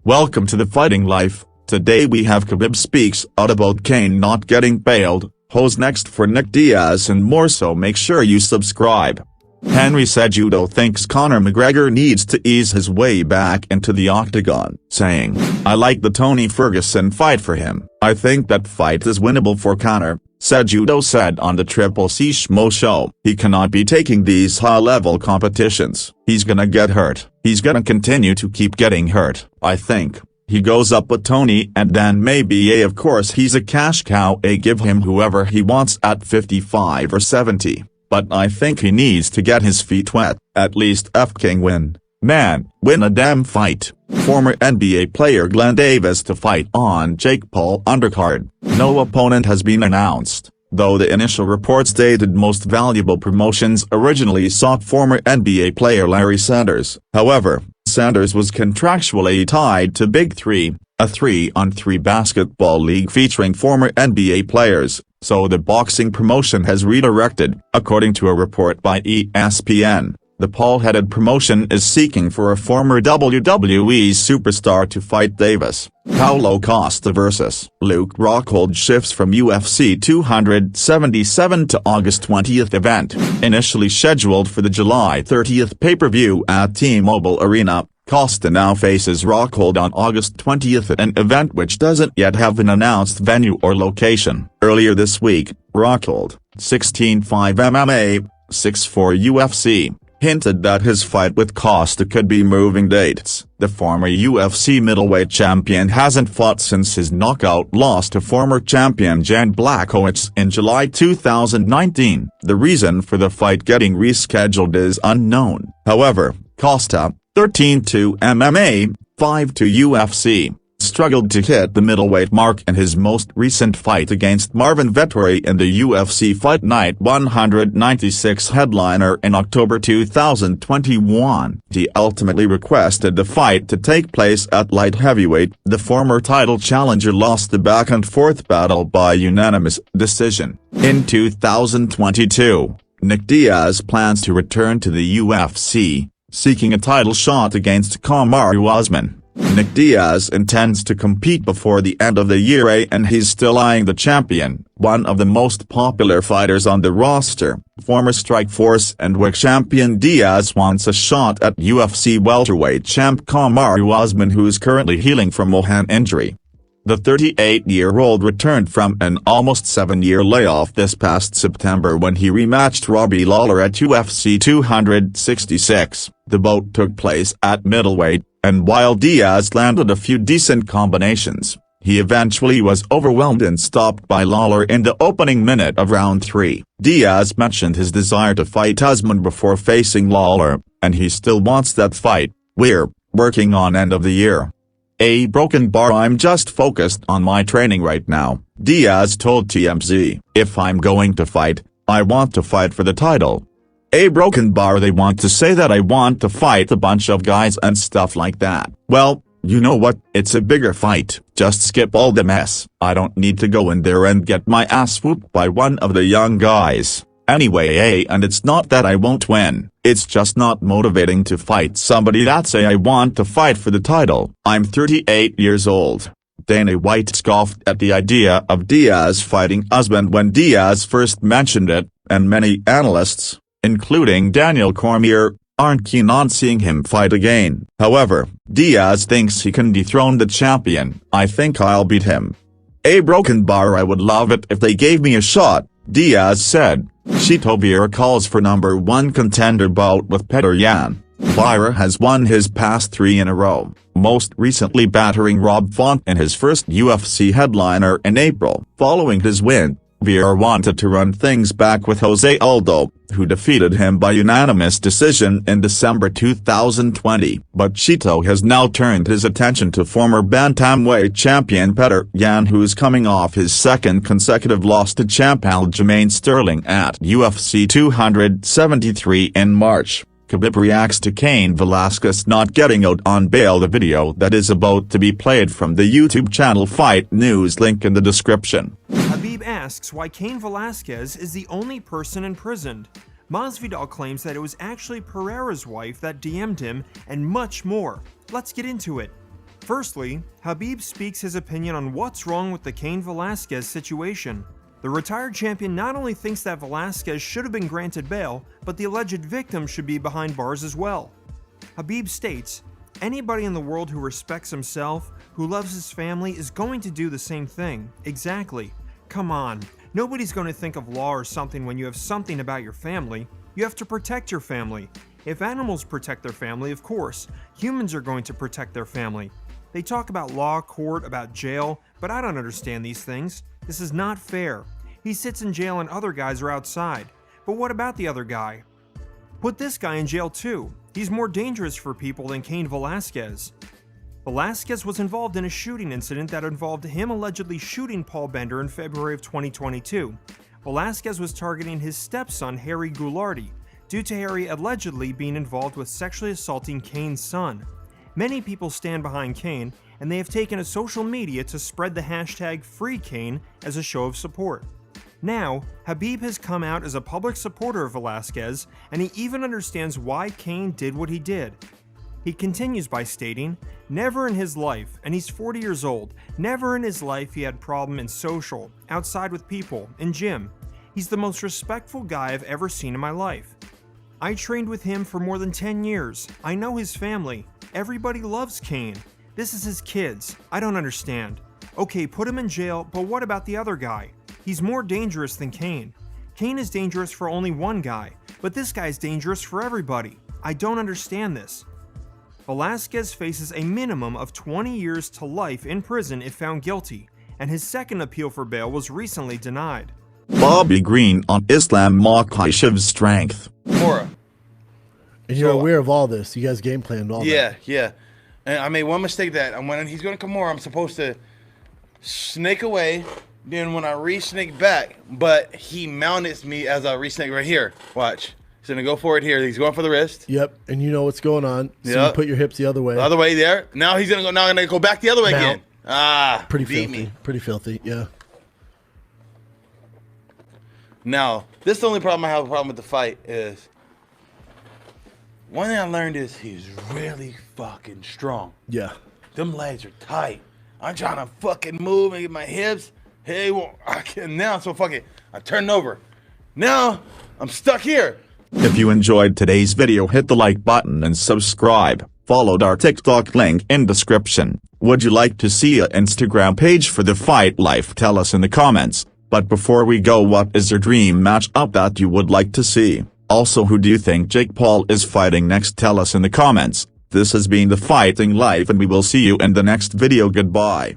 Welcome to the Fighting Life. Today we have Khabib speaks out about Kane not getting bailed, who's next for Nick Diaz and more, so make sure you subscribe. Henry Cejudo thinks Conor McGregor needs to ease his way back into the octagon, saying, "I like the Tony Ferguson fight for him. I think that fight is winnable for Conor," Cejudo said on the Triple C Schmo show. "He cannot be taking these high-level competitions. He's gonna get hurt. He's gonna continue to keep getting hurt. I think he goes up with Tony and then maybe of course he's a cash cow. Give him whoever he wants at 55 or 70. But I think he needs to get his feet wet, at least King win. Man, win a damn fight." Former NBA player Glenn Davis to fight on Jake Paul undercard. No opponent has been announced, though the initial reports stated most valuable promotions originally sought former NBA player Larry Sanders. However, Sanders was contractually tied to Big Three, a 3-on-3 basketball league featuring former NBA players, so the boxing promotion has redirected. According to a report by ESPN, the Paul-headed promotion is seeking for a former WWE superstar to fight Davis. Paulo Costa vs. Luke Rockhold shifts from UFC 277 to August 20th event. Initially scheduled for the July 30th pay-per-view at T-Mobile Arena, Costa now faces Rockhold on August 20th at an event which doesn't yet have an announced venue or location. Earlier this week, Rockhold, 16'5" MMA, 6'4" UFC, hinted that his fight with Costa could be moving dates. The former UFC middleweight champion hasn't fought since his knockout loss to former champion Jan Blachowicz in July 2019. The reason for the fight getting rescheduled is unknown. However, Costa, 13'2" MMA, 5'2" UFC, struggled to hit the middleweight mark in his most recent fight against Marvin Vettori in the UFC Fight Night 196 headliner in October 2021. He ultimately requested the fight to take place at light heavyweight. The former title challenger lost the back-and-forth battle by unanimous decision. In 2022, Nick Diaz plans to return to the UFC, seeking a title shot against Conor Usman. Nick Diaz intends to compete before the end of the year and he's still eyeing the champion, one of the most popular fighters on the roster. Former Strikeforce and WIC champion Diaz wants a shot at UFC welterweight champ Conor Usman, who's currently healing from a hand injury. The 38-year-old returned from an almost 7-year layoff this past September when he rematched Robbie Lawler at UFC 266. The bout took place at middleweight, and while Diaz landed a few decent combinations, he eventually was overwhelmed and stopped by Lawler in the opening minute of round 3. Diaz mentioned his desire to fight Usman before facing Lawler, and he still wants that fight. "We're working on end of the year. A broken bar. I'm just focused on my training right now," Diaz told TMZ. "If I'm going to fight, I want to fight for the title. A broken bar, they want to say that I want to fight a bunch of guys and stuff like that. Well, you know what, it's a bigger fight. Just skip all the mess. I don't need to go in there and get my ass whooped by one of the young guys. Anyway, and it's not that I won't win, it's just not motivating to fight somebody that say I want to fight for the title. I'm 38 years old." Dana White scoffed at the idea of Diaz fighting Usman when Diaz first mentioned it, and many analysts, including Daniel Cormier, aren't keen on seeing him fight again. However, Diaz thinks he can dethrone the champion. "I think I'll beat him. A broken bar, I would love it if they gave me a shot," Diaz said. Chito Vera calls for #1 contender bout with Petr Yan. Vera has won his past 3 in a row, most recently battering Rob Font in his first UFC headliner in April. Following his win, Vera wanted to run things back with Jose Aldo, who defeated him by unanimous decision in December 2020. But Chito has now turned his attention to former bantamweight champion Petr Yan, who's coming off his second consecutive loss to champ Aljamain Sterling at UFC 273 in March. Khabib reacts to Cain Velasquez not getting out on bail. The video that is about to be played from the YouTube channel Fight News, link in the description. Khabib asks why Cain Velasquez is the only person imprisoned. Masvidal claims that it was actually Pereira's wife that DM'd him, and much more. Let's get into it. Firstly, Khabib speaks his opinion on what's wrong with the Cain Velasquez situation. The retired champion not only thinks that Velasquez should have been granted bail, but the alleged victim should be behind bars as well. Khabib states, "Anybody in the world who respects himself, who loves his family, is going to do the same thing." Exactly. Come on. Nobody's going to think of law or something when you have something about your family. You have to protect your family. If animals protect their family, of course, humans are going to protect their family. They talk about law, court, about jail, but I don't understand these things. This is not fair. He sits in jail and other guys are outside. But what about the other guy? Put this guy in jail too. He's more dangerous for people than Cain Velasquez. Velasquez was involved in a shooting incident that involved him allegedly shooting Paul Bender in February of 2022. Velasquez was targeting his stepson, Harry Goulardi, due to Harry allegedly being involved with sexually assaulting Cain's son. Many people stand behind Cain, and they have taken to social media to spread the hashtag #FreeCain as a show of support. Now, Khabib has come out as a public supporter of Velasquez, and he even understands why Cain did what he did. He continues by stating, "Never in his life, and he's 40 years old, never in his life he had problem in social, outside with people, in gym. He's the most respectful guy I've ever seen in my life. I trained with him for more than 10 years. I know his family. Everybody loves Cain. This is his kids. I don't understand. Okay, put him in jail, but what about the other guy? He's more dangerous than Cain. Cain is dangerous for only one guy, but this guy's dangerous for everybody. I don't understand this." Velasquez faces a minimum of 20 years to life in prison if found guilty, and his second appeal for bail was recently denied. Bobby Green on Islam Makhachev's strength. Mora. And you're aware of all this. You guys game planned all that. Yeah. And I made one mistake that when he's going to come more, I'm supposed to snake away. Then when I re-snake back, but he mounted me as I re-snake right here. Watch. He's going to go for it here. He's going for the wrist. Yep. And you know what's going on. So Yep. you put your hips the other way. The other way there. Now he's going to go. Now I'm going to go back the other way Mount. again. Pretty beat filthy. me. Pretty filthy. Yeah. Now, this is the only problem I have a problem with the fight is one thing I learned is he's really fucking strong. Yeah. Them legs are tight. I'm trying to fucking move and get my hips. Hey, well, I can now, so fuck it. I turned over. Now, I'm stuck here. If you enjoyed today's video, hit the like button and subscribe. Followed our TikTok link in description. Would you like to see an Instagram page for the fight life? Tell us in the comments. But before we go, what is your dream matchup that you would like to see? Also, who do you think Jake Paul is fighting next? Tell us in the comments. This has been The Fighting Life, and we will see you in the next video. Goodbye.